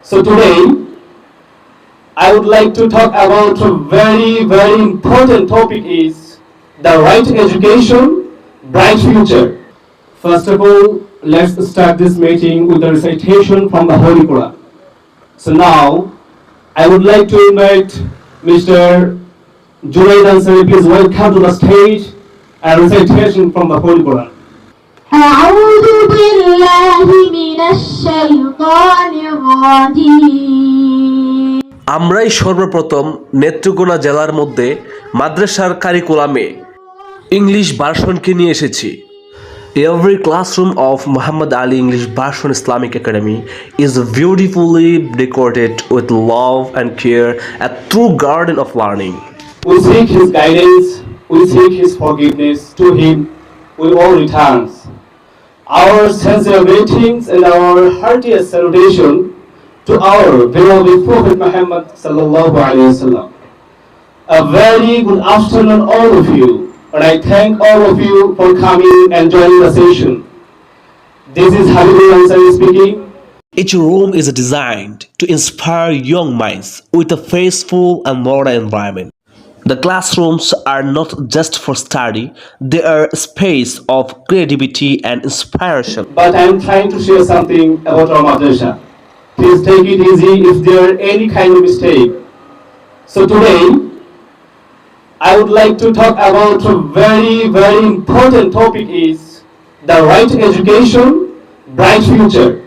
So today, I would like to talk about a very important topic is the right education, bright future. First of all, let's start this meeting with a recitation from the Holy Quran. So now, I would like to invite Mr. Junaid Ansari, please welcome to the stage and recitation from the Holy Quran. أعوذ بالله من الشيطان الرجيم আমরাই সর্বপ্রথম নেত্রকোনা জেলার মধ্যে মাদ্রাসার কারিকুলামে English ভার্সনকে নিয়ে এসেছি। Every classroom of Muhammad Ali English Version Islamic Academy is beautifully decorated with love and care, a true garden of learning. We seek His guidance, we seek His forgiveness. To Him we all returns. Our sincere greetings and our heartiest salutation to our beloved Prophet Muhammad sallallahu alaihi wasallam. A very good afternoon, all of you, and I thank all of you for coming and joining the session. This is Habibul Ansari speaking. Each room is designed to inspire young minds with a peaceful and modern environment. The classrooms are not just for study, they are a space of creativity and inspiration. But I am trying to share something about our madrasa. Please take it easy if there are any kind of mistake. So today, I would like to talk about a very important topic is the right education, bright future.